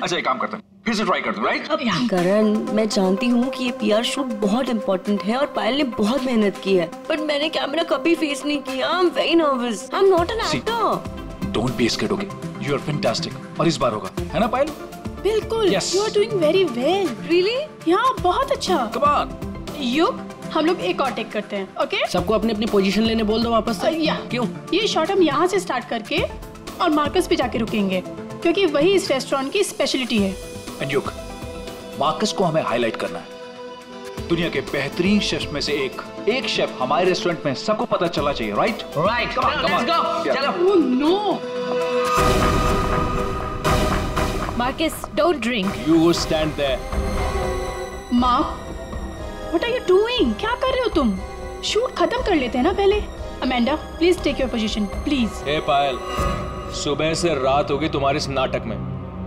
अच्छा एक काम करते हैं, फिर से ट्राई करते हैं, राइट? करण, मैं जानती हूँ कि ये पीआर शूट बहुत इम्पोर्टेंट है और पायल ने बहुत मेहनत की है, बट मैंने कैमरा कभी फेस नहीं किया। I am very nervous. I am not an actor. Don't be scared, okay? You are fantastic. और इस बार होगा, है ना पायल? बिल्कुल। Yes. You are doing very well. Really? यहाँ बहुत अच्छा। Come on. युग, हम लोग एक और टेक करते हैं, ओके? सबको अपनी अपनी पोजीशन लेने बोल दो वापस से। क्यों? ये शॉट हम यहाँ से स्टार्ट करके और मार्कस पे जाके रुकेंगे, क्योंकि वही इस रेस्टोरेंट की स्पेशलिटी है। एंड युग, मार्कस को हमें हाईलाइट करना है। दुनिया के बेहतरीन शेफ में से एक शेफ हमारे रेस्टोरेंट में सबको पता चलना चाहिए, right? Right, come on, let's go. चलो। Oh no. Marcus, don't drink. You stand there. Mark, what are you doing? क्या कर रहे हो तुम? शूट खत्म कर लेते हैं ना पहले। Amanda, please take your position, please. Hey Payal, सुबह से रात होगी तुम्हारे इस नाटक में।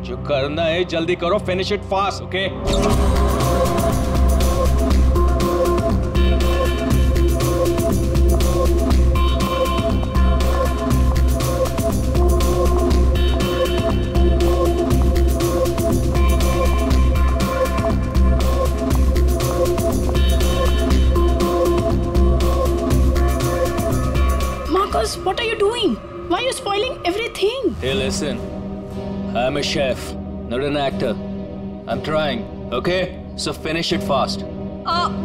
जो करना है जल्दी करो, finish it fast, okay? What are you doing? Why are you spoiling everything? Hey, listen. I'm a chef, not an actor. I'm trying, okay? So finish it fast.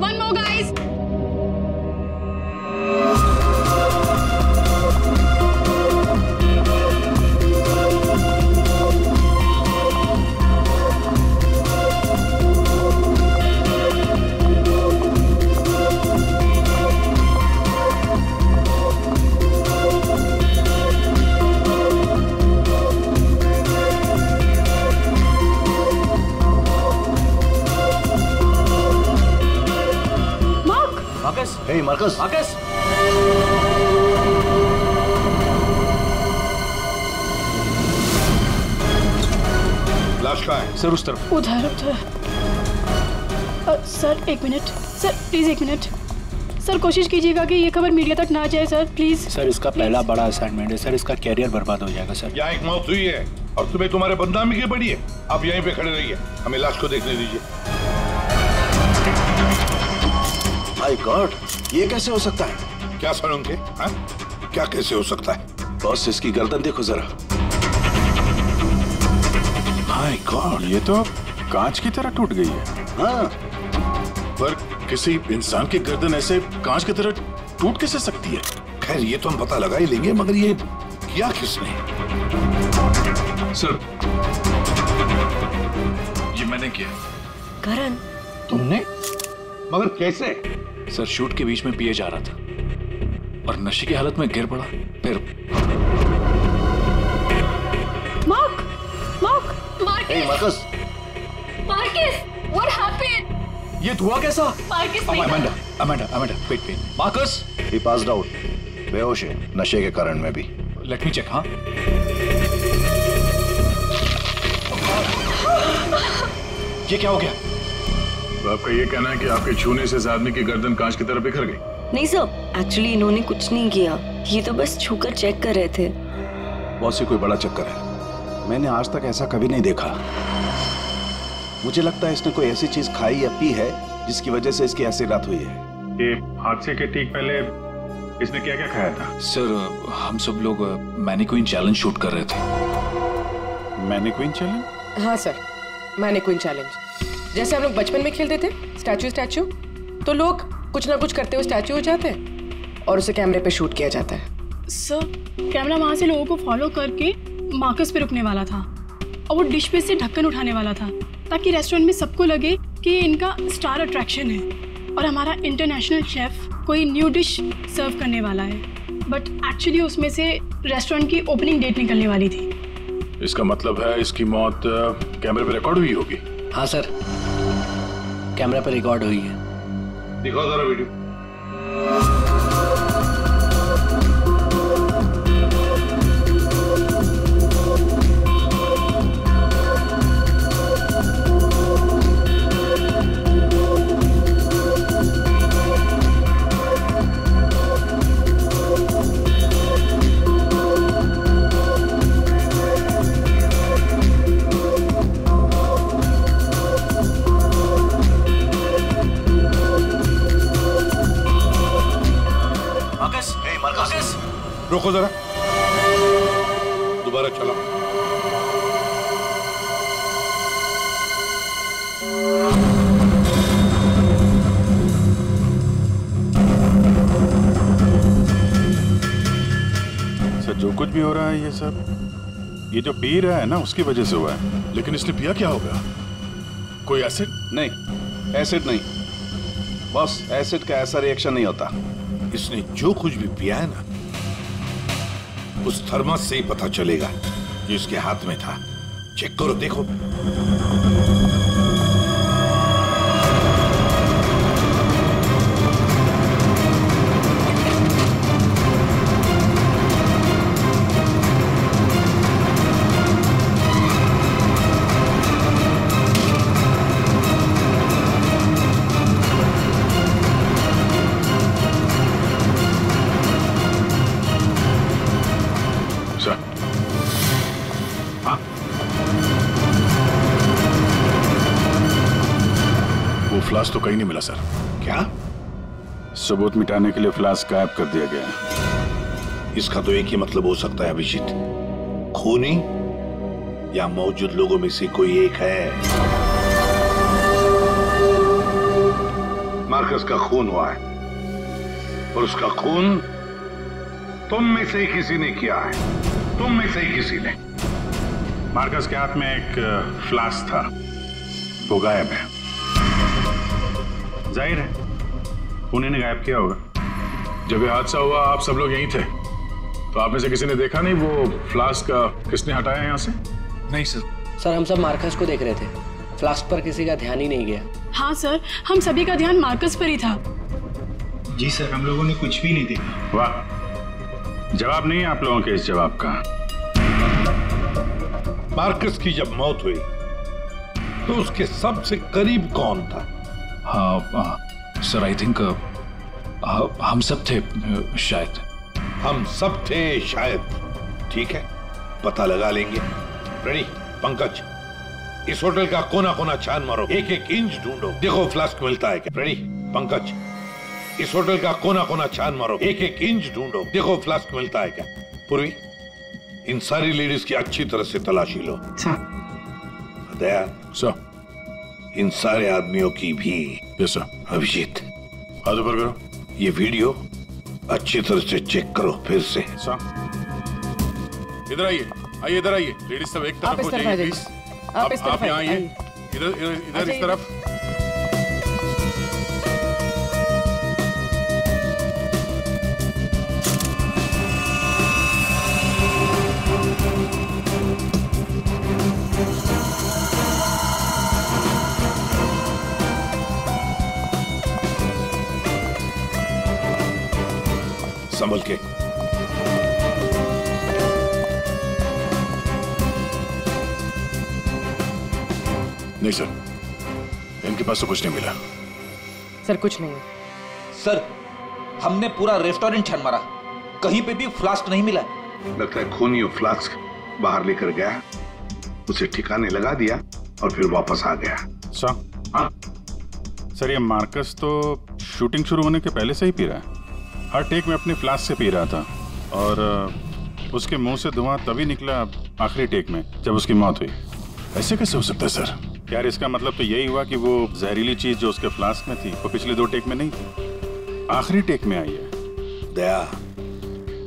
One more, guys. Hey, Marcus. Marcus. लाश कहाँ है? Sir उस तरफ। उधर। Sir एक minute, sir please एक minute. Sir कोशिश कीजिएगा कि ये खबर मीडिया तक ना जाए, सर प्लीज। सर इसका पहला बड़ा असाइनमेंट है सर, इसका कैरियर बर्बाद हो जाएगा सर। यहाँ एक मौत हुई है और तुम्हें तुम्हारे बदनामी की पड़ी है। आप यहीं पे खड़े रहिए, हमें लाश को देखने दीजिए। माय गॉड, ये कैसे हो सकता है? क्या सड़ों के? क्या कैसे हो सकता है? बॉस, इसकी गर्दन देखो जरा। माय गॉड, ये तो कांच की तरह टूट गई है। हाँ, पर किसी इंसान की गर्दन ऐसे कांच की तरह टूट कैसे सकती है? खैर ये तो हम पता लगा ही लेंगे, मगर ये किया किसने? सर ये मैंने किया। करण, तुमने? मगर कैसे? सर शूट के बीच में पिए जा रहा था और नशे की हालत में गिर पड़ा, फिर Hey, Marcus. Marcus, what happened? ये धुआं कैसा? Marcus, Amanda, wait. Marcus, He passed out. बेहोश है, नशे के कारण में भी। Let me check. हाँ, ये क्या हो गया? तो आपका ये कहना है कि आपके छूने से इस आदमी की गर्दन कांच की तरह बिखर गई? नहीं सर, एक्चुअली इन्होंने कुछ नहीं किया, ये तो बस छूकर चेक कर रहे थे। बॉस, ये कोई बड़ा चक्कर है। मैंने आज तक ऐसा कभी नहीं देखा। मुझे लगता है इसने कोई ऐसी चीज खाई या पी है जिसकी वजह से इसकी ऐसी रात हुई है। ये हादसे के ठीक पहले इसने क्या क्या खाया था? सर हम सब लोग मैनीक्वीन चैलेंज शूट कर रहे थे। Mannequin challenge? हाँ सर, मैनीक्वीन चैलेंज। जैसे हम लोग बचपन में खेलते थे स्टैचू, तो लोग कुछ ना कुछ करते हुए स्टैचू हो जाते हैं और उसे कैमरे पे शूट किया जाता है। सर कैमरा वहां से लोगों को फॉलो करके मार्कस पे रुकने वाला था और वो डिश पे से ढक्कन उठाने वाला था ताकि रेस्टोरेंट में सबको लगे कि ये इनका स्टार अट्रैक्शन है और हमारा इंटरनेशनल शेफ कोई न्यू डिश सर्व करने वाला है। बट एक्चुअली उसमें से रेस्टोरेंट की ओपनिंग डेट निकलने वाली थी। इसका मतलब है इसकी मौत कैमरे पे रिकॉर्ड हुई होगी? हाँ सर, कैमरा पर रिकॉर्ड हुई है। दिखाओ जरा वीडियो। रोको जरा, दोबारा चलाओ। सर जो कुछ भी हो रहा है ये सब ये जो पी रहा है ना उसकी वजह से हुआ है। लेकिन इसने पिया क्या होगा? कोई एसिड? नहीं, एसिड नहीं बॉस, एसिड का ऐसा रिएक्शन नहीं होता। इसने जो कुछ भी पिया है ना, उस थर्मस से ही पता चलेगा जो इसके हाथ में था। चेक करो, देखो। फ्लास्क तो कहीं नहीं मिला सर। क्या? सबूत मिटाने के लिए फ्लास्क गायब कर दिया गया है। इसका तो एक ही मतलब हो सकता है अभिजीत, खूनी या मौजूद लोगों में से कोई एक है। मार्कस का खून हुआ है और उसका खून तुम में से ही किसी ने किया है, तुम में से ही किसी ने। मार्कस के हाथ में एक फ्लास्क था, वो गायब है। जाहिर है उन्हीं ने गायब किया होगा। जब ये हादसा हुआ आप सब लोग यहीं थे, तो आप में से किसी ने देखा नहीं वो फ्लास्क किसने हटाया यहाँ से? नहीं सर। सर हम सब मार्कस को देख रहे थे, फ्लास्क पर किसी का ध्यान ही नहीं गया। हाँ सर, हम सभी का ध्यान मार्कस पर ही था। जी सर, हम लोगों ने कुछ भी नहीं देखा। वाह, जवाब नहीं है आप लोगों के इस जवाब का। मार्कस की जब मौत हुई तो उसके सबसे करीब कौन था? हाँ सर, आई थिंक हम सब थे शायद। हम सब थे शायद, ठीक है, पता लगा लेंगे। रेडी पंकज, इस होटल का कोना कोना छान मारो, एक एक इंच ढूंढो, देखो फ्लास्क मिलता है क्या। रेडी पंकज, इस होटल का कोना कोना छान मारो, एक एक इंच ढूंढो, देखो फ्लास्क मिलता है क्या। पूर्वी, इन सारी लेडीज की अच्छी तरह से तलाशी लो। दया सर, इन सारे आदमियों की भी। Yes sir. अभिजीत, हाथ ऊपर करो। ये वीडियो अच्छी तरह से चेक करो फिर से। इधर आइए, आइए इधर आइए। लेडीज सब एक तरफ हो जाइए प्लीज। आप यहाँ आइए, इधर इस तरफ। संभल के। नहीं सर, इनके पास तो कुछ नहीं मिला। सर कुछ नहीं। सर हमने पूरा रेस्टोरेंट छान मारा, कहीं पे भी फ्लास्क नहीं मिला। लगता है खूनी फ्लास्क बाहर लेकर गया, उसे ठिकाने लगा दिया और फिर वापस आ गया। सर ये मार्कस तो शूटिंग शुरू होने के पहले से ही पी रहा है। हर टेक में अपने फ्लास्क से पी रहा था और उसके मुंह से धुआं तभी निकला आखिरी टेक में जब उसकी मौत हुई। ऐसे कैसे हो सकता है सर? यार इसका मतलब तो यही हुआ कि वो जहरीली चीज जो उसके फ्लास्क में थी वो पिछले 2 टेक में नहीं थी, आखिरी टेक में आई है। दया,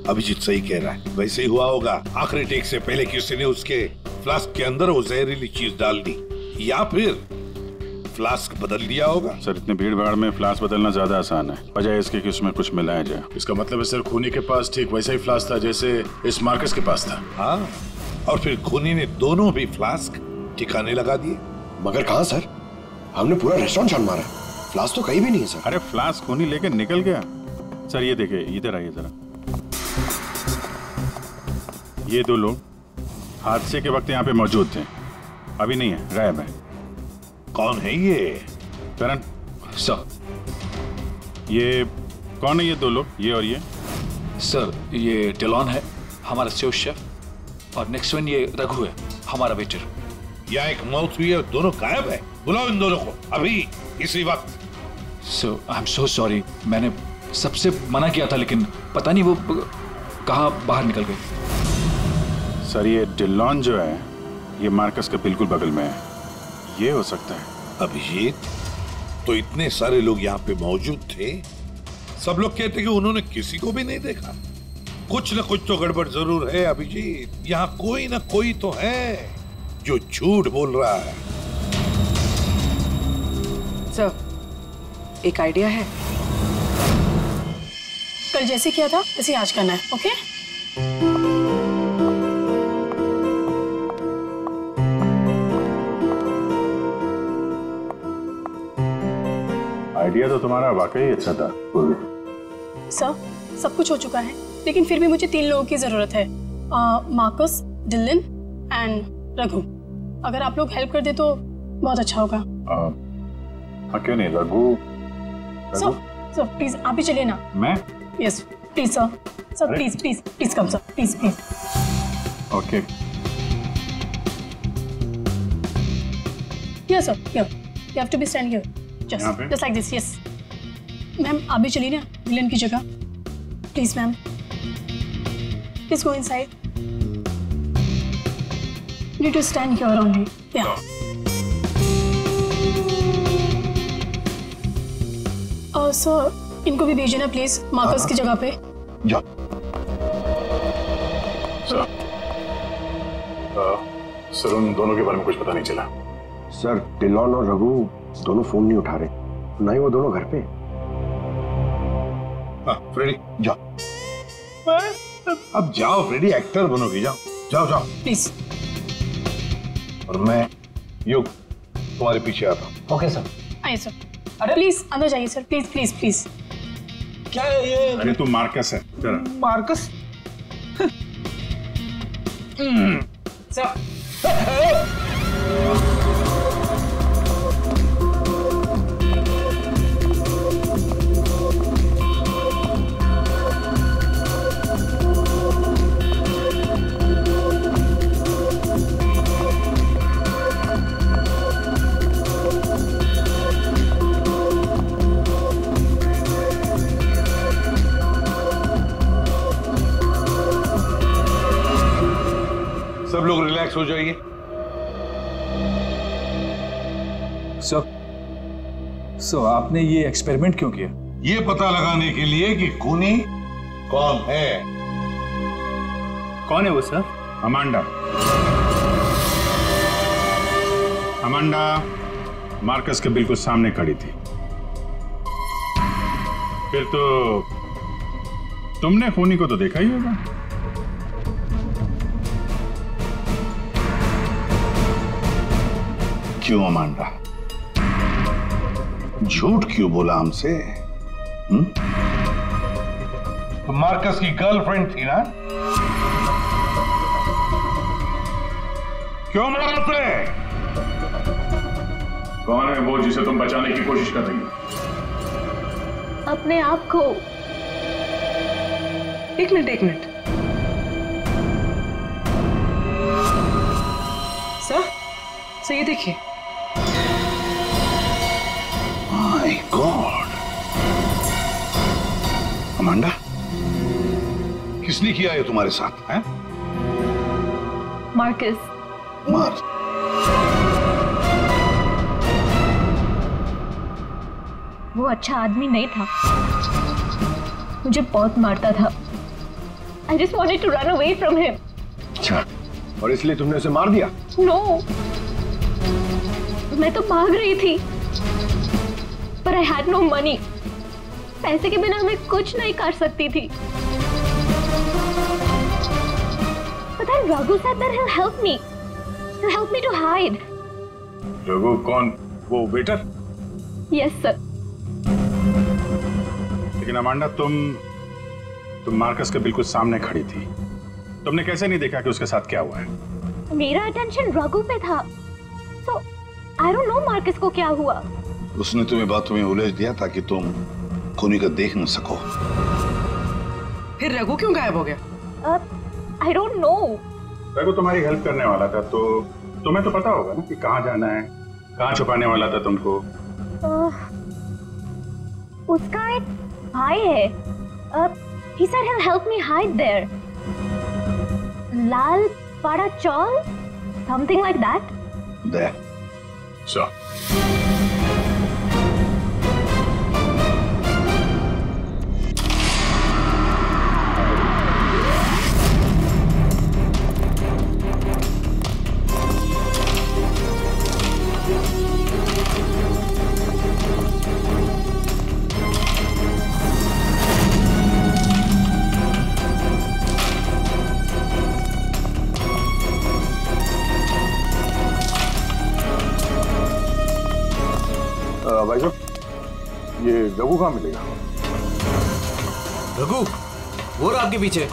अभिजीत सही कह रहा है, वैसे ही हुआ होगा। आखिरी टेक से पहले किसी ने उसके फ्लास्क के अंदर वो जहरीली चीज डाल दी या फिर फ्लास्क बदल दिया होगा। सर इतने भीड़ भाड़ में फ्लास्क बदलना ज्यादा आसान है, बजाय इसके कि उसमें कुछ मिलाया जाए। इसका मतलब है सर खूनी के पास ठीक वैसा ही फ्लास्क था जैसे इस मार्कस के पास था। हाँ, और फिर खूनी ने दोनों भी फ्लास्क ठिकाने लगा दिए। मगर कहाँ सर? हमने पूरा रेस्टोरेंट छान मारा, फ्लास्क तो कहीं भी नहीं है सर। अरे फ्लास्क खूनी लेके निकल गया। सर ये देखिए, इधर आइए जरा। ये 2 लोग हादसे के वक्त यहाँ पे मौजूद थे, अभी नहीं है, गायब है। कौन है ये? करण सर। ये कौन है ये 2 लोग, ये और ये? सर ये डेलॉन है, हमारा सेफ शेफ, और नेक्स्ट वन ये रघु है, हमारा वेटर। यहाँ एक मौत हुई है, दोनों गायब है। बुलाओ इन दोनों को अभी, इसी वक्त। सो आई एम सो सॉरी, मैंने सबसे मना किया था, लेकिन पता नहीं वो कहाँ बाहर निकल गई? सर ये डिलॉन जो है ये मार्कस के बिल्कुल बगल में है, ये हो सकता है। अभिजीत, तो इतने सारे लोग यहाँ पे मौजूद थे, सब लोग कहते कि उन्होंने किसी को भी नहीं देखा। कुछ न कुछ तो गड़बड़ जरूर है अभिजीत। यहाँ कोई ना कोई तो है जो झूठ बोल रहा है। सर, एक आइडिया है। कल जैसे किया था वैसे आज करना है, ओके? आइडिया तो तुम्हारा वाकई अच्छा था। सर, सब कुछ हो चुका है, लेकिन फिर भी मुझे 3 लोगों की जरूरत है, मार्कस, डिलन एंड रघु। अगर आप लोग हेल्प कर दे तो बहुत अच्छा होगा। क्यों नहीं? रघु सर प्लीज आप ही चलिए ना। मैं? Yes please sir. Sir please please please come sir, please please. Okay. Yes sir, here you have to be stand here, just like this. Yes ma'am, आप भी चलिए ना डिलन की जगह, please ma'am. Please go inside. You need to stand here only. Yeah. Sir, इनको भी भेजना please Marcus की जगह पे। जा। सर उन दोनों के बारे में कुछ पता नहीं चला। सर डिलॉन और रघु दोनों फोन नहीं उठा रहे, ना ही वो दोनों घर पे। फ्रेडी जाओ। अब जाओ फ्रेडी, एक्टर बनोगी, जाओ जाओ जाओ प्लीज। और मैं युग तुम्हारे पीछे आता हूँ। Okay sir. आइए सर। अरे प्लीज अंदर जाइए सर, प्लीज प्लीज प्लीज। क्या है ये? अरे तू मार्कस है। मार्कस? सर सब लोग रिलैक्स हो जाइए। सर आपने ये एक्सपेरिमेंट क्यों किया? ये पता लगाने के लिए कि खूनी कौन है। कौन है वो सर? अमांडा। अमांडा मार्कस के बिल्कुल सामने खड़ी थी। फिर तो तुमने खूनी को तो देखा ही होगा। क्यों अमांडा, झूठ क्यों बोला हमसे? तो मार्कस की गर्लफ्रेंड थी ना? क्यों मारा उसे? कौन है वो जिसे तुम बचाने की कोशिश कर रही हो? अपने आप को। एक मिनट। सर ये देखिए। माय गॉड, अमांडा, किसने किया ये तुम्हारे साथ? हैं? मार्कस। वो अच्छा आदमी नहीं था, मुझे बहुत मारता था। I just wanted to run away from him. अच्छा, और इसलिए तुमने उसे मार दिया? No, मैं तो भाग रही थी, पर I had no money. पैसे के बिना मैं कुछ नहीं कर सकती थी। But then Raghu said that he'll help me. He'll help me to hide. Raghu कौन? वो वेटर? Yes sir. लेकिन अमांडा तुम मार्कस के बिल्कुल सामने खड़ी थी, तुमने कैसे नहीं देखा कि उसके साथ क्या हुआ है? मेरा अटेंशन रघु पे था, so I don't know Marcus को क्या हुआ। उसने तुम्हें बातों में उलझ दिया ताकि तुम खूनी को देख न सको। फिर रघु क्यों गायब हो गया? I don't know। रघु तुम्हारी हेल्प करने वाला था, तो तुम्हें तो पता होगा ना कि कहाँ जाना है, कहाँ छुपाने वाला था तुमको। उसका एक भाई है, he said he'll help me hide there. लाल पाड़ा चौल, something like that. There. So. भाई साहब, ये रघु कहाँ मिलेगा? रघु, वो रहा आपके पीछे।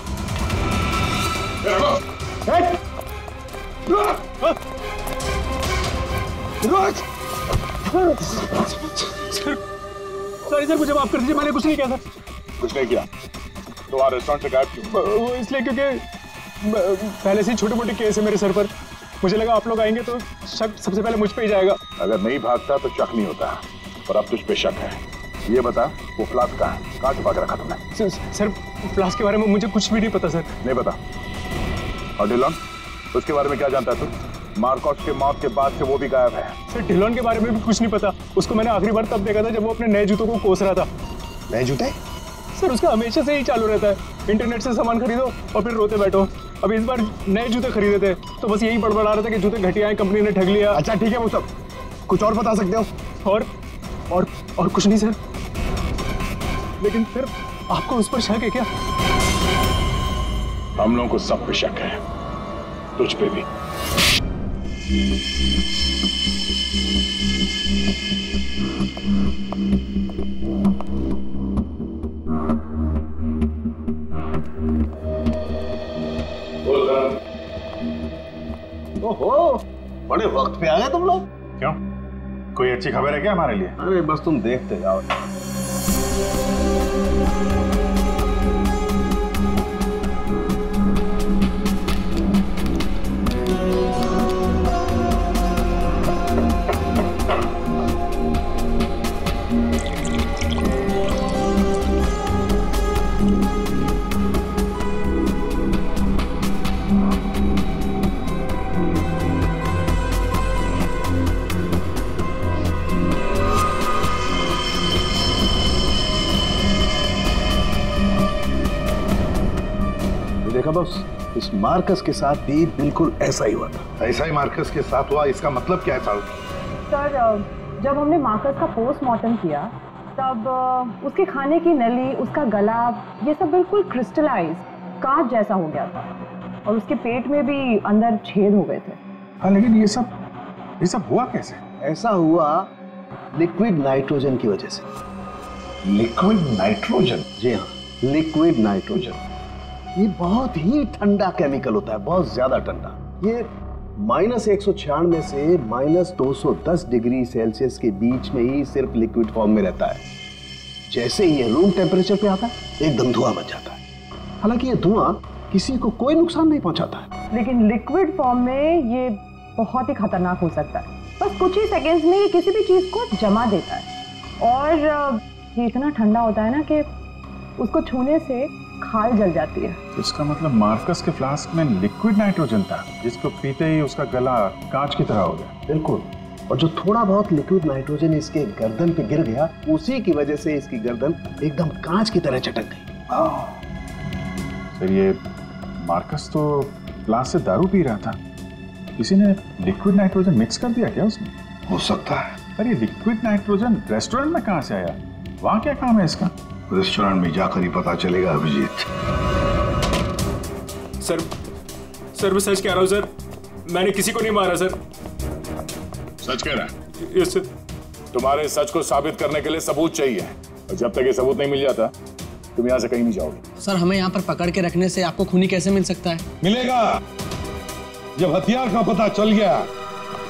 सॉरी सर, मुझे माफ कर दीजिए, मैंने कुछ नहीं किया सर। कुछ नहीं किया? तुम्हारे रेस्टोरेंट से गायब क्यों? वो इसलिए क्योंकि पहले से ही छोटे मोटे केस है मेरे सर पर। मुझे लगा आप लोग आएंगे तो शक सबसे पहले मुझ पे ही जाएगा। अगर नहीं भागता तो शक नहीं होता, पर अब तुझ पे शक है। ये बता, वो फ्लास्क कहाँ है? कहाँ छुपा के रखा तुमने? सर फ्लास्क के बारे में मुझे कुछ भी नहीं पता सर। नहीं पता? और डिलॉन, उसके बारे में क्या जानता है तू? मार्कोस के मौत के बाद से वो भी गायब है। सर डिलॉन के बारे में भी कुछ नहीं पता। उसको मैंने आखिरी बार तब देखा था जब वो अपने नए जूतों को कोस रहा था। नए जूते? सर उसका हमेशा से ही चालू रहता है, इंटरनेट से सामान खरीदो और फिर रोते बैठो। अब इस बार नए जूते खरीदे थे तो बस यही बड़बड़ा रहा था कि जूते घटिया हैं, कंपनी ने ठग लिया। अच्छा ठीक है, वो सब कुछ और बता सकते हो? और कुछ नहीं सर। लेकिन फिर आपको उस पर शक है क्या? हम लोगों को सब पे शक है, तुझ पे भी। ओहो, बड़े वक्त पे आ गए तुम लोग। क्यों, कोई अच्छी खबर है क्या हमारे लिए? अरे बस तुम देखते जाओ। बस इस मार्कस के साथ भी बिल्कुल ऐसा ही हुआ था। ऐसा ही मार्कस के साथ हुआ, इसका मतलब क्या है साहब? सर जब हमने मार्कस का पोस्टमार्टम किया तब उसके खाने की नली, उसका गला, ये सब बिल्कुल क्रिस्टलाइज कांच जैसा हो गया था और उसके पेट में भी अंदर छेद हो गए थे। हाँ, लेकिन ये सब हुआ कैसे? ऐसा हुआ लिक्विड नाइट्रोजन की वजह से। Liquid nitrogen? जी हाँ, लिक्विड नाइट्रोजन। ये बहुत ही ठंडा केमिकल होता है, बहुत ज्यादा ठंडा। ये -196 से -210 डिग्री सेल्सियस के बीच में ही सिर्फ लिक्विड फॉर्म में रहता है। जैसे ही ये रूम टेम्परेचर पे आता है एकदम धुआं मच जाता है। हालांकि ये धुआं किसी को कोई नुकसान नहीं पहुंचाता है, लेकिन लिक्विड फॉर्म में ये बहुत ही खतरनाक हो सकता है। बस कुछ ही सेकेंड्स में ये किसी भी चीज को जमा देता है और ये इतना ठंडा होता है ना कि उसको छूने से खाल जल जाती है। इसका मतलब मार्कस के फ्लास्क में लिक्विड नाइट्रोजन था, जिसको पीते ही उसका गला कांच की तरह हो गया। बिल्कुल, और जो थोड़ा बहुत लिक्विड नाइट्रोजन इसके गर्दन पे गिर गया, उसी की वजह से इसकी गर्दन एकदम कांच की तरह चटक गई। फिर ये मार्कस तो फ्लास्क से दारू पी रहा था, किसी ने लिक्विड नाइट्रोजन मिक्स कर दिया क्या उसमें? हो सकता है। अरे लिक्विड नाइट्रोजन रेस्टोरेंट में कहाँ से आया? वहाँ क्या काम है इसका? रेस्टोरेंट में जाकर ही पता चलेगा अभिजीत। सर मैं सच कह रहा हूँ सर, मैंने किसी को नहीं मारा सर। सच कह रहा है? Yes sir. तुम्हारे सच को साबित करने के लिए सबूत चाहिए, और जब तक ये सबूत नहीं मिल जाता तुम यहाँ से कहीं नहीं जाओगे। सर हमें यहाँ पर पकड़ के रखने से आपको खूनी कैसे मिल सकता है? मिलेगा। जब हथियार का पता चल गया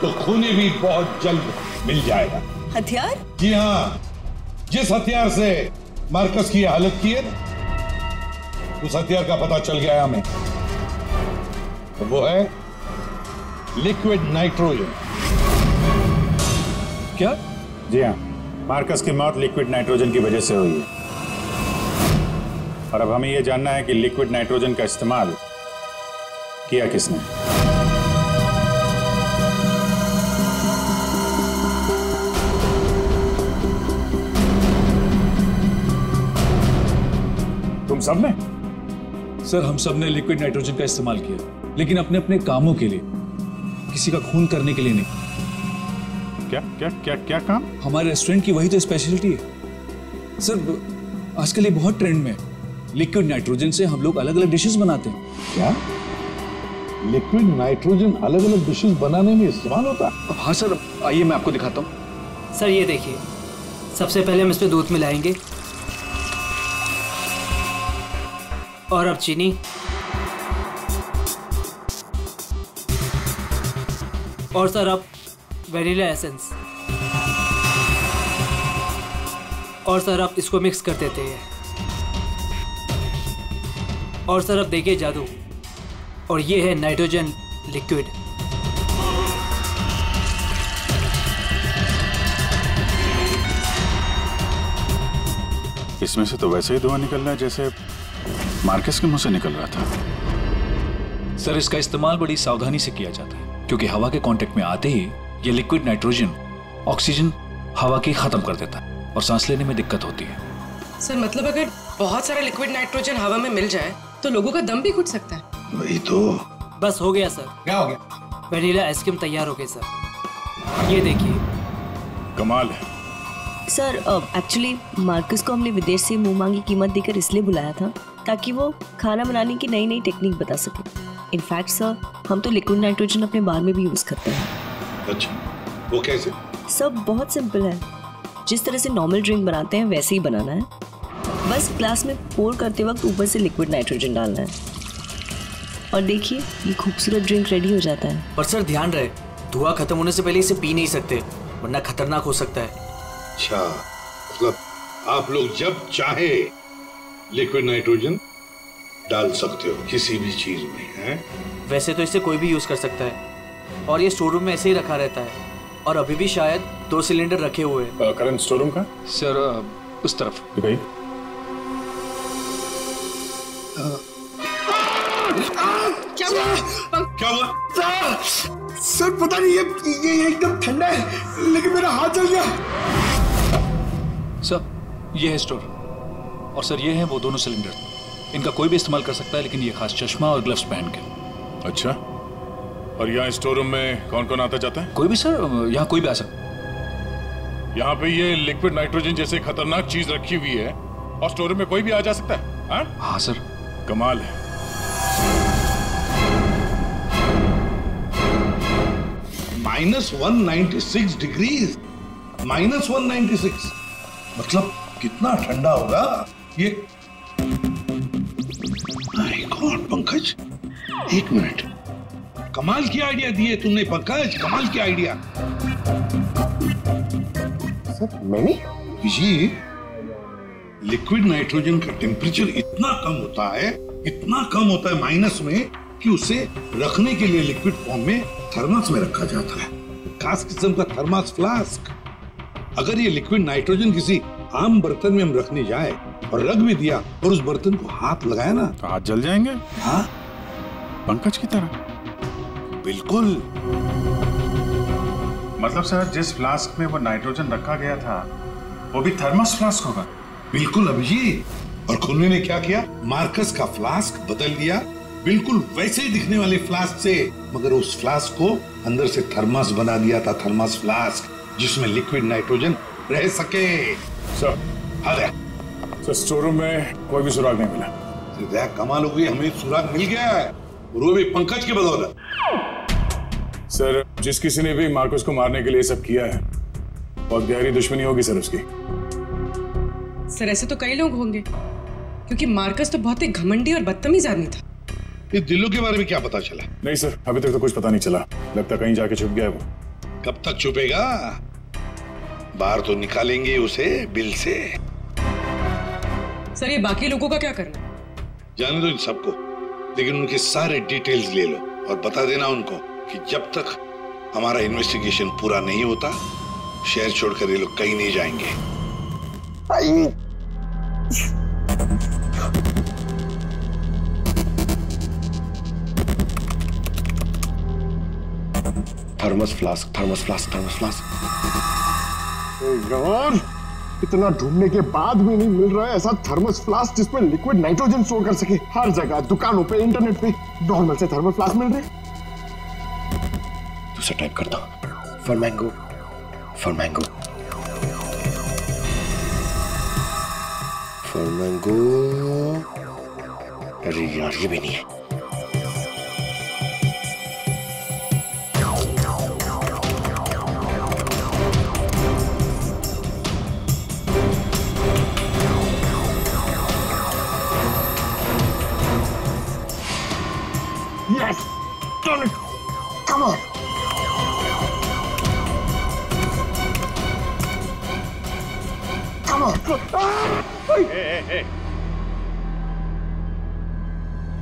तो खूनी भी बहुत जल्द मिल जाएगा। हथियार? जी हाँ, जिस हथियार से मार्कस की हालत की है उस हथियार का पता चल गया है हमें, तो वो है लिक्विड नाइट्रोजन। क्या? जी हाँ, मार्कस की मौत लिक्विड नाइट्रोजन की वजह से हुई है। और अब हमें यह जानना है कि लिक्विड नाइट्रोजन का इस्तेमाल किया किसने। तुम सबने? सर हम सब ने लिक्विड नाइट्रोजन का इस्तेमाल किया, लेकिन अपने अपने कामों के लिए, किसी का खून करने के लिए नहीं। क्या क्या क्या क्या काम? हमारे रेस्टोरेंट की वही तो स्पेशलिटी है सर। आजकल ये बहुत ट्रेंड में है। लिक्विड नाइट्रोजन से हम लोग अलग अलग डिशेस बनाते हैं। क्या लिक्विड नाइट्रोजन अलग अलग डिशेस बनाने में इस्तेमाल होता है? हाँ सर, आइए मैं आपको दिखाता हूँ। सर ये देखिए, सबसे पहले हम इसमें दूध मिलाएंगे और अब चीनी और सर अब वैनिला एसेंस और सर अब इसको मिक्स कर देते हैं और सर अब देखिए जादू, और ये है नाइट्रोजन लिक्विड। इसमें से तो वैसे ही धुआं निकल रहा है जैसे मार्कस के मुंह से निकल रहा था। सर इसका इस्तेमाल बड़ी सावधानी से किया जाता है, क्योंकि हवा के कांटेक्ट में आते ही ये लिक्विड नाइट्रोजन ऑक्सीजन हवा की खत्म कर देता है और सांस लेने में दिक्कत होती है। सर मतलब अगर बहुत सारा लिक्विड नाइट्रोजन हवा में मिल जाए तो लोगों का दम भी घुट सकता है। वही तो। बस हो गया सर। क्या हो गया? वैनिला आइसक्रीम तैयार हो गई सर, ये देखिए। कमाल है सर। एक्चुअली मार्कस को हमने विदेश से मुंह मांगी कीमत देकर इसलिए बुलाया था ताकि वो खाना बनाने की नई नई टेक्निक बता सके। इनफैक्ट सर हम तो लिक्विड नाइट्रोजन अपने बार में भी यूज करते हैं। अच्छा, वो कैसे? सब बहुत सिंपल है, जिस तरह से नॉर्मल ड्रिंक बनाते हैं वैसे ही बनाना है। बस ग्लास में पोर करते वक्त ऊपर से लिक्विड नाइट्रोजन डालना है और देखिए ये खूबसूरत ड्रिंक रेडी हो जाता है। पर सर ध्यान रहे, धुआं खत्म होने से पहले इसे पी नहीं सकते, वरना खतरनाक हो सकता है। अच्छा, मतलब आप लोग जब चाहे लिक्विड नाइट्रोजन डाल सकते हो किसी भी चीज में, है? वैसे तो इसे कोई भी यूज कर सकता है और ये स्टोर रूम में ऐसे ही रखा रहता है और अभी भी शायद 2 सिलेंडर रखे हुए हैं। करंट स्टोर रूम का? सर उस तरफ। दिखाइए। क्या हुआ? सर पता नहीं, ये एकदम ठंडा है लेकिन मेरा हाथ जल गया। सर ये है स्टोर और सर ये है वो दोनों सिलेंडर। इनका कोई भी इस्तेमाल कर सकता है, लेकिन ये खास चश्मा और ग्लव्स पहन के। अच्छा, और यहाँ स्टोर रूम में कौन कौन आता जाता है? कोई भी सर, यहाँ कोई भी आ सकता है। यहाँ पे ये लिक्विड नाइट्रोजन जैसे खतरनाक चीज रखी हुई है और स्टोर रूम में कोई भी आ जा सकता है? हाँ सर। कमाल है। -196 डिग्रीज। -196 मतलब कितना ठंडा होगा ये? माय गॉड पंकज, एक मिनट, कमाल की आइडिया दिए तुमने पंकज, कमाल की आइडिया। सर मैंने जी, लिक्विड नाइट्रोजन का टेम्परेचर इतना कम होता है, इतना कम होता है माइनस में, कि उसे रखने के लिए लिक्विड फॉर्म में थर्मस में रखा जाता है, खास किस्म का थर्मस फ्लास्क। अगर ये लिक्विड नाइट्रोजन किसी आम बर्तन में हम रखने जाए और रख भी दिया और उस बर्तन को हाथ लगाया ना, तो हाथ जल जाएंगे। हाँ, पंकज की तरह। बिल्कुल। मतलब सर जिस फ्लास्क में वो नाइट्रोजन रखा गया था वो भी थर्मस फ्लास्क होगा? बिल्कुल अभिजीत। और खुन्ने ने क्या किया, मार्कस का फ्लास्क बदल दिया बिल्कुल वैसे ही दिखने वाले फ्लास्क से, मगर उस फ्लास्क को अंदर से थर्मस बना दिया था, थर्मस फ्लास्क, जिसमें लिक्विड नाइट्रोजन रह सके। सर अरे सर स्टोर रूम में कोई भी सुराग नहीं मिला। कमाल हो गई, हमें सुराग मिल गया है, और वो भी पंकज के बदौलत। सर जिस किसी ने भी मार्कस को मारने के लिए सब किया है, बहुत गहरी दुश्मनी होगी सर उसकी। सर ऐसे तो कई लोग होंगे, क्योंकि मार्कस तो बहुत ही घमंडी और बदतमीज आदमी था। इस दिल्लू के बारे में क्या पता चला? नहीं सर, अभी तक तो कुछ पता नहीं चला, लगता कहीं जाके छुप गया है वो। कब तक छुपेगा? बाहर तो निकालेंगे उसे बिल से। सर ये बाकी लोगों का क्या करना? जाने दो इन सबको, लेकिन उनके सारे डिटेल्स ले लो और बता देना उनको कि जब तक हमारा इन्वेस्टिगेशन पूरा नहीं होता, शहर छोड़कर ये लोग कहीं नहीं जाएंगे। Thermos flask, thermos flask, thermos flask. यार, इतना ढूंढने के बाद भी नहीं मिल रहा है ऐसा थर्मस फ्लास्क जिसमें लिक्विड नाइट्रोजन स्टोर कर सके। हर जगह, दुकानों पे, इंटरनेट पे नॉर्मल से थर्मस फ्लास्क मिल रहे। दूसरा टाइप करता हूं, for mango, for mango, for mango. अरे यार, ये भी नहीं है। Yes! Done it! Come on! Come on! hey.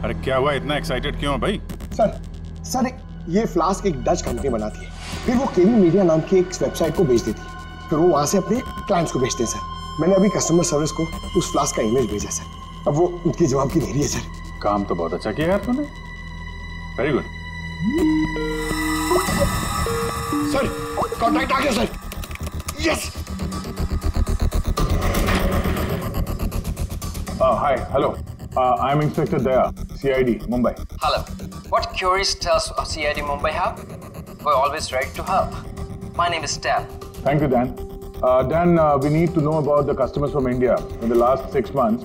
अरे क्या हुआ, इतना एक्साइटेड क्यों भाई? सर ये फ्लास्क एक डच कंपनी बनाती है, फिर वो केवी मीडिया नाम की एक वेबसाइट को बेच देती है, फिर वो वहां से अपने क्लाइंट्स को बेचते हैं सर। मैंने अभी कस्टमर सर्विस को उस फ्लास्क का इमेज भेजा सर, अब वो उनके जवाब की देरी है सर। काम तो बहुत अच्छा किया यार तूने, वेरी गुड। सर कॉन्ट्रैक्ट आ गया sir. Yes. Hi, hello. I'm Inspector Daya, CID, Mumbai. Hello. What queries does CID Mumbai have? We're always ready to help. My name is Dan. Thank you, Dan. Dan, we need to know about the customers from India in the last 6 months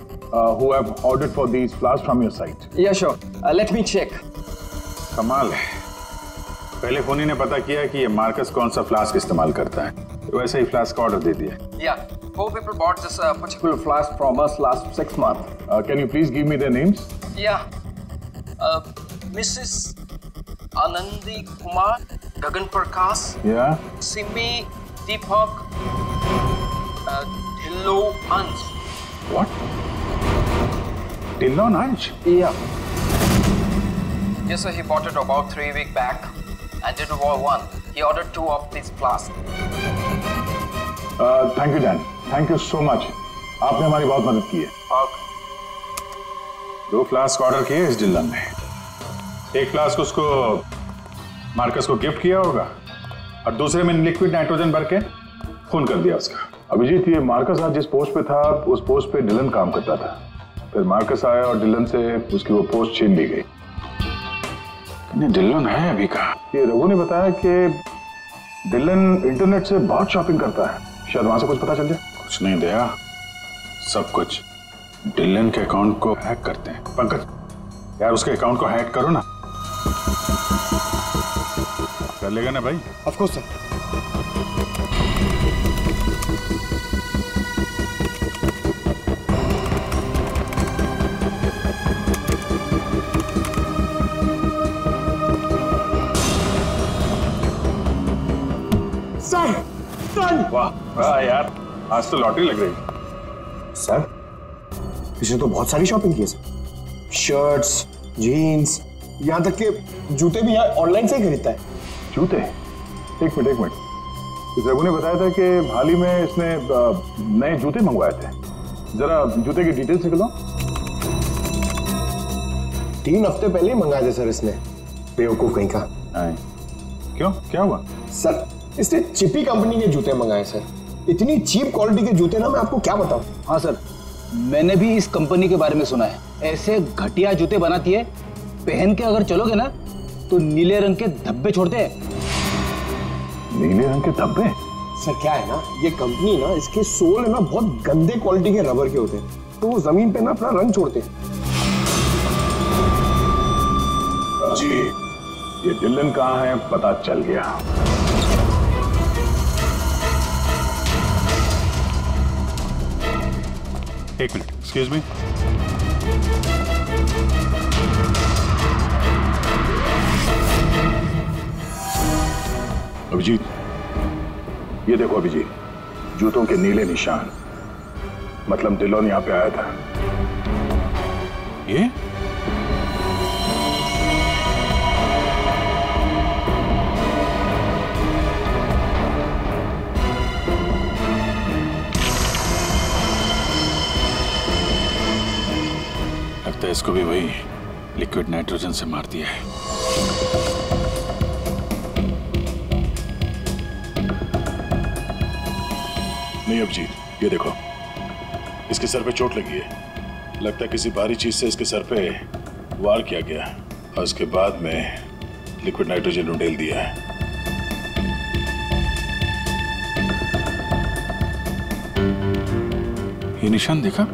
who have ordered for these flasks from your site. Yeah, sure. Let me check. कमाल है, पहले फोनी ने पता किया कि ये Marcus कौन सा फ्लास्क इस्तेमाल करता है, तो वैसे ही फ्लास्क ऑर्डर दे दिया। Yeah, 4 people bought this particular flask from us last 6 months. Can you please give me their names? Yeah. Mrs. Anandi Kumar, Gagan Prakash. Yeah. Simi Deepak, Dhillo Ansh. What? Dhillo Ansh? Yeah. Yes, sir. He bought it about 3 weeks back and did one. He ordered 2 of these flasks. Thank you, Dan. Thank you so much. आपने हमारी बहुत मदद की है। 2 flask order किए इस Dillon ने, एक फ्लास्क उसको मार्कस को गिफ्ट किया होगा और दूसरे में लिक्विड नाइट्रोजन भर के खून कर दिया उसका। अभिजीत, ये मार्कस आज जिस पोस्ट पे था उस पोस्ट पे डिलन काम करता था, फिर मार्कस आया और डिलन से उसकी वो पोस्ट छीन ली गई। डिलन है अभी कहाँ? ये रघु ने बताया कि डिलन इंटरनेट से बहुत शॉपिंग करता है, शायद वहां से कुछ पता चल जाए। कुछ नहीं दया, सब कुछ डिलन के अकाउंट को हैक करते हैं। पंकज यार, उसके अकाउंट को हैक करो ना। कर लेगा ना भाई? Of course sir. वाह यार, आज तो लॉटरी लग रही। सर इसने तो बहुत सारी शॉपिंग की है सर, शर्ट्स, जीन्स, यहाँ तक के जूते भी यहाँ ऑनलाइन से ही खरीदता है। जूते? एक मिनट, इस रघु ने बताया था कि हाल ही में इसने नए जूते मंगवाए थे, जरा जूते की डिटेल्स निकलो। 3 हफ्ते पहले ही मंगाए थे सर इसने, बेवकूफ कहीं का। क्यों, क्या हुआ? सर इसने चिपी कंपनी के जूते मंगाए सर, इतनी चीप क्वालिटी के जूते ना मैं आपको क्या बताऊं। हाँ सर, मैंने भी इस कंपनी के बारे में सुना है, ऐसे घटिया जूते बनाती है, पहन के अगर चलोगे ना तो नीले रंग के धब्बे छोड़ते हैं। नीले रंग के धब्बे? सर क्या है ना, ये कंपनी ना, इसके सोल है ना बहुत गंदे क्वालिटी के रबर के होते हैं, तो वो जमीन पे ना अपना रंग छोड़ते हैं। जी, ये डिलन कहाँ है पता चल गया। एक मिनट, एक्सक्यूज मी। अभिजीत, ये देखो अभिजीत, जूतों के नीले निशान, मतलब डिलन यहाँ पे आया था। ये? लगता है इसको भी वही लिक्विड नाइट्रोजन से मार दिया है। नहीं अभिजीत, ये देखो, इसके सर पे चोट लगी है। लगता है किसी भारी चीज से इसके सर पे वार किया गया और उसके बाद में लिक्विड नाइट्रोजन उंडेल दिया है। ये निशान देखा?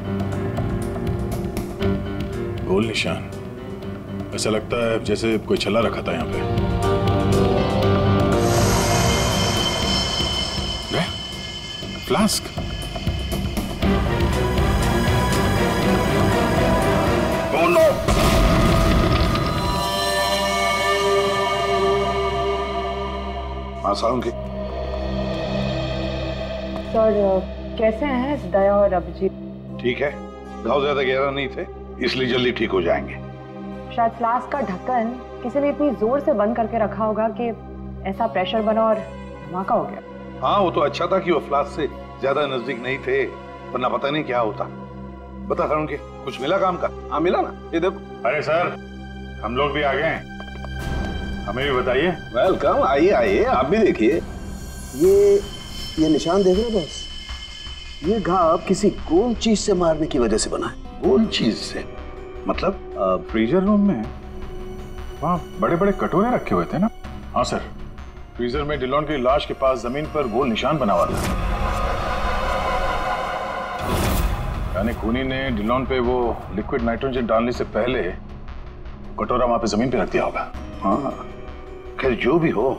गोल निशान। ऐसा लगता है जैसे कोई छल्ला रखा था यहाँ पे। Flask. Oh no! Salunkhe. Sir कैसे हैं दया और अभिजीत? ठीक है, घाव ज्यादा गहरा नहीं थे इसलिए जल्दी ठीक हो जाएंगे। शायद फ्लास्क का ढक्कन किसी ने इतनी जोर से बंद करके रखा होगा कि ऐसा प्रेशर बना और धमाका हो गया। हाँ, वो तो अच्छा था कि वो फ्लास्क से ज्यादा नजदीक नहीं थे, वरना पता नहीं क्या होता। बता सालुंकी, कुछ मिला काम का? हाँ मिला ना, ये देखो। अरे सर, हम लोग भी आ गए हैं, हमें भी बताइए। वेलकम, आइए आइए, आप भी देखिए। ये निशान देख रहे हो बस? ये घाव किसी गोल चीज से मारने की वजह से बना है। गोल चीज से मतलब? फ्रीजर रूम में वहाँ बड़े बड़े कटोरे रखे हुए थे ना? हाँ सर, फ्रीजर में डिलॉन की लाश के पास जमीन पर गोल निशान बना हुआ था। यानी खूनी ने डिलॉन पे वो लिक्विड नाइट्रोजन डालने से पहले कटोरा वहां पे जमीन पे रख दिया होगा। हाँ, खैर जो भी हो,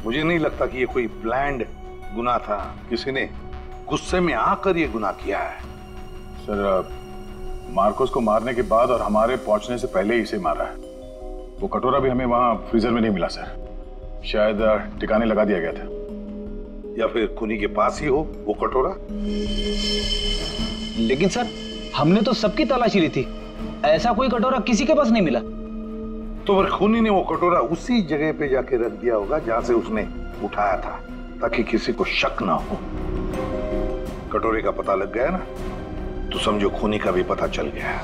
मुझे नहीं लगता कि ये कोई प्लान्ड गुनाह था। किसी ने गुस्से में आकर ये गुनाह किया है। सर, मार्कोस को मारने के बाद और हमारे पहुंचने से पहले ही इसे मारा है। वो कटोरा भी हमें वहां फ्रीजर में नहीं मिला सर, शायद ठिकाने लगा दिया गया था। या फिर खूनी के पास ही हो वो कटोरा। लेकिन सर, हमने तो सबकी तलाशी ली थी, ऐसा कोई कटोरा किसी के पास नहीं मिला। तो फिर खूनी ने वो कटोरा उसी जगह पे जाके रख दिया होगा जहां से उसने उठाया था, ताकि किसी को शक ना हो। कटोरे का पता लग गया ना, तो समझो खूनी का भी पता चल गया।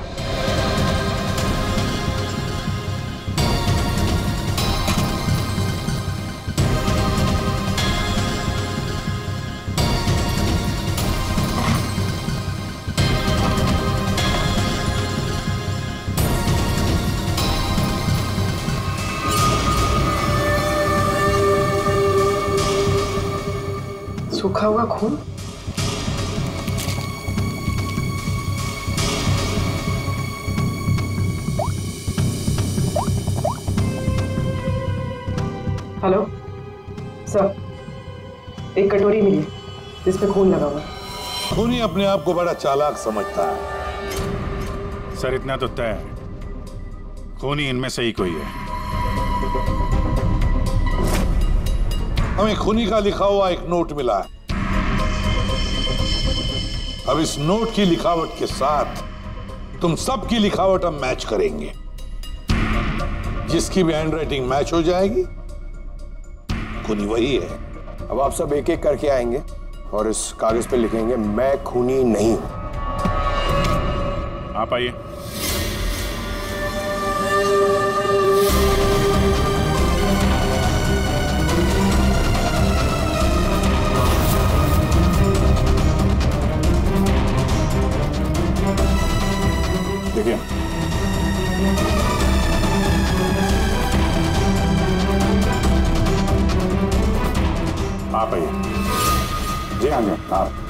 सूखा हुआ खून? हेलो सर, एक कटोरी मिली जिस पे खून लगा हुआ। खूनी अपने आप को बड़ा चालाक समझता है। सर, इतना तो तय है, खूनी इनमें से ही कोई है। हमें खूनी का लिखा हुआ एक नोट मिला है। अब इस नोट की लिखावट के साथ तुम सबकी लिखावट हम मैच करेंगे। जिसकी भी हैंडराइटिंग मैच हो जाएगी, खूनी वही है। अब आप सब एक एक करके आएंगे और इस कागज पे लिखेंगे, मैं खूनी नहीं हूं। आप आइए। देखिए, आप आइए। जी हाँ जी, आप।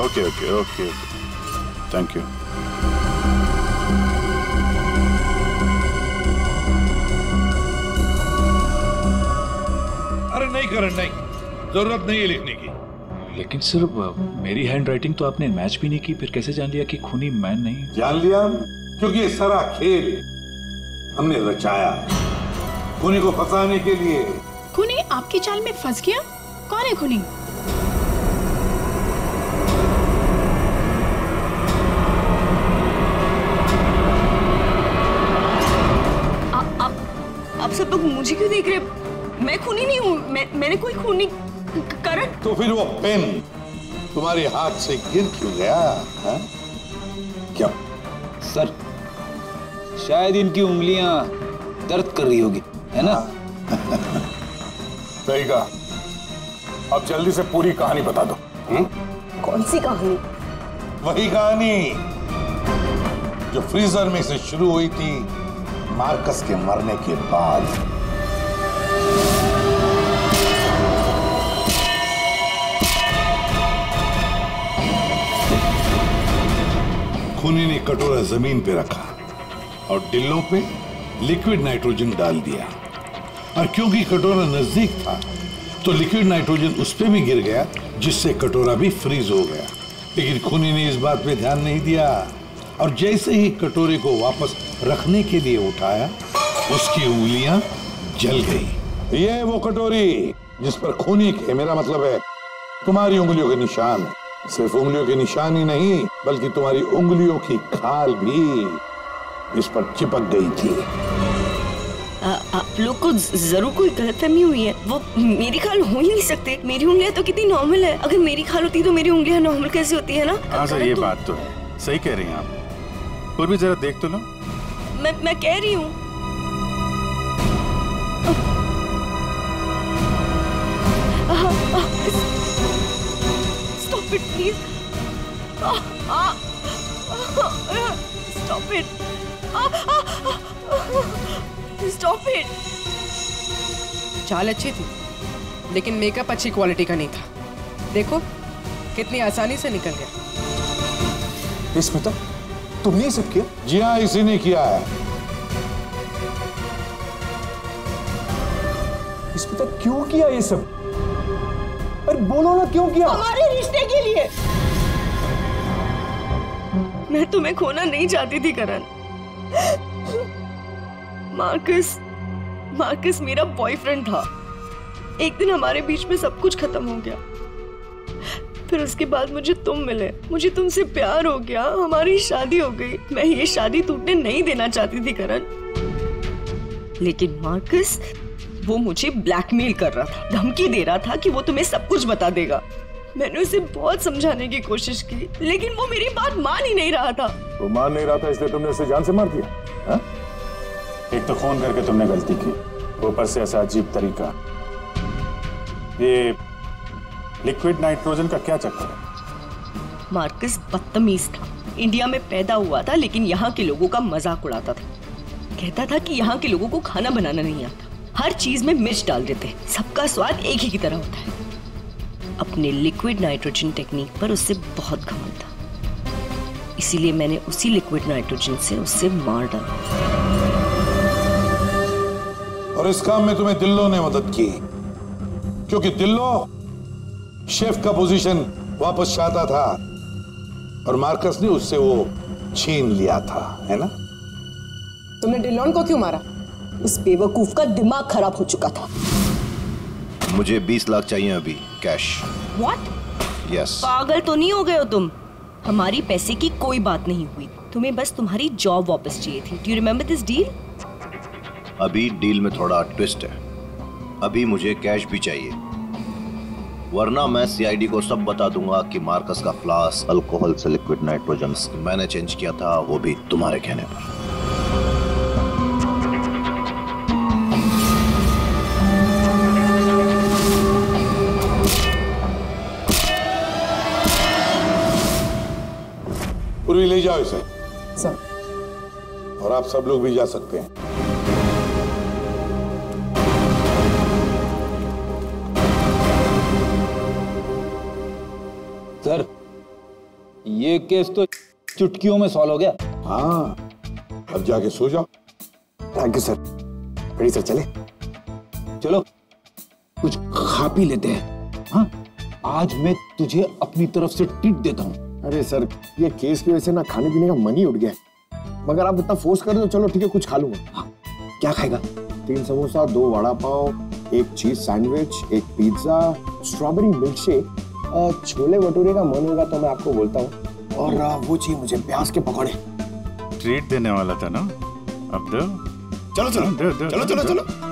Okay okay okay, thank you. अरे नहीं करण, नहीं, जरूरत नहीं है लिखने की। लेकिन सर, मेरी हैंडराइटिंग तो आपने मैच भी नहीं की, फिर कैसे जान लिया कि खूनी मैं नहीं? जान लिया क्योंकि ये सारा खेल हमने रचाया खूनी को फंसाने के लिए। खूनी आपकी चाल में फंस गया? कौन है खूनी? आप सब लोग मुझे क्यों देख रहे हैं? मैं खूनी नहीं हूँ, मैंने कोई खून नहीं करा। तो फिर वो पेन तुम्हारे हाथ से गिर क्यों गया? हा? क्या सर, शायद इनकी उंगलियां दर्द कर रही होगी, है ना? सही कहा। अब जल्दी से पूरी कहानी बता दो। कौन सी कहानी? वही कहानी जो फ्रीजर में से शुरू हुई थी मार्कस के मरने के बाद। खूनी ने कटोरा जमीन पे रखा और डिल्लों पे लिक्विड नाइट्रोजन डाल दिया, और क्योंकि कटोरा नजदीक था तो लिक्विड नाइट्रोजन उस पे भी गिर गया, जिससे कटोरा भी फ्रीज हो गया। लेकिन खूनी ने इस बात पे ध्यान नहीं दिया, और जैसे ही कटोरे को वापस रखने के लिए उठाया, उसकी उंगलियां जल गई। ये वो कटोरी जिस पर खूनी के, मेरा मतलब है तुम्हारी उंगलियों के निशान है। सिर्फ उंगलियों के निशान ही नहीं, बल्कि तुम्हारी उंगलियों की खाल भी इस पर चिपक गई थी। आप लोग को जरूर कोई गलतफहमी हुई है। वो मेरी खाल हो ही नहीं सकते। मेरी उंगलियां तो कितनी नॉर्मल है। अगर मेरी खाल होती तो मेरी उंगलियां नॉर्मल कैसे होती है ना? हाँ सर, ये बात तो है, सही कह रही हैं आप। और भी जरा देख तो लो। मैं कह रही हूँ। Stop it, please. Stop it. Stop it. चाल अच्छी थी, लेकिन मेकअप अच्छी क्वालिटी का नहीं था। देखो कितनी आसानी से निकल गया। स्मिता, तुमने ये सब किया? जी हाँ, इसी ने किया है। स्मिता, क्यों किया ये सब? अरे बोलो ना, क्यों किया? हमारे रिश्ते के लिए। मैं तुम्हें खोना नहीं चाहती थी करण। मार्कस मेरा बॉयफ्रेंड था। एक दिन हमारे बीच में सब कुछ खत्म हो गया। फिर उसके बाद मुझे तुम मिले, मुझे तुमसे प्यार हो गया, हमारी शादी हो गई। मैं ये शादी टूटने नहीं देना चाहती थी करण, लेकिन मार्कस वो मुझे ब्लैकमेल कर रहा था, धमकी दे रहा था कि वो तुम्हें सब कुछ बता देगा। मैंने उसे बहुत समझाने की कोशिश की, लेकिन वो मेरी बात मान ही नहीं रहा था। वो मान नहीं रहा था, इसलिए तुमने उसे जान से मार दिया? हा? एक तो फोन करके तुमने गलती की, ऊपर से ऐसा अजीब तरीका। ये लिक्विड नाइट्रोजन का क्या चक्कर है? मार्कस बदतमीज था। इंडिया में पैदा हुआ था, लेकिन यहाँ के लोगों का मजाक उड़ाता था। कहता था कि यहाँ के लोगों को खाना बनाना नहीं आता, हर चीज में मिर्च डाल देते हैं, सबका स्वाद एक ही की तरह होता है। अपने लिक्विड नाइट्रोजन टेक्निक पर उससे बहुत घमंड था, इसीलिए मैंने उसी लिक्विड नाइट्रोजन से उससे मार डाला। और इस काम में तुम्हें दिल्लो ने मदद की, क्योंकि दिल्लो शेफ का पोजीशन वापस चाहता था और मार्कस ने उससे वो छीन लिया था, है ना? तुमने डिलोन को क्यों मारा? उस बेवकूफ का दिमाग खराब हो चुका था। मुझे 20 लाख चाहिए अभी, कैश। What? Yes. पागल तो नहीं हो गए हो तुम? हमारी पैसे की कोई बात नहीं हुई, तुम्हें बस तुम्हारी जॉब वापस चाहिए थी। Do you remember this deal? अभी डील में थोड़ा ट्विस्ट है। अभी मुझे कैश भी चाहिए, वरना मैं सीआईडी को सब बता दूंगा कि मार्कस का फ्लास्क अल्कोहल से लिक्विड नाइट्रोजन मैंने चेंज किया था, वो भी तुम्हारे कहने पर। पूर्वी ले जाओ इसे। सर। और आप सब लोग भी जा सकते हैं। सर, ये केस तो चुटकियों में सॉल्व हो गया। हाँ, अब जाके सो जाओ। Thank you sir. Ready sir, चले? चलो कुछ खा पी लेते हैं। हाँ, आज मैं तुझे अपनी तरफ से ट्रीट देता हूँ। अरे सर, ये केस की वजह से ना खाने पीने का मन ही उठ गया, मगर आप इतना फोर्स कर रहे हो। चलो ठीक है, कुछ खा लूंगा। हाँ, क्या खाएगा? 3 samosa, 2 vada pav, 1 cheese sandwich, 1 pizza, strawberry milk shake, chole bhature का मन होगा तो मैं आपको बोलता हूँ, और वो चाहिए मुझे प्याज के पकौड़े। ट्रीट देने वाला था ना, अब दो। चलो चलो चलो चलो चलो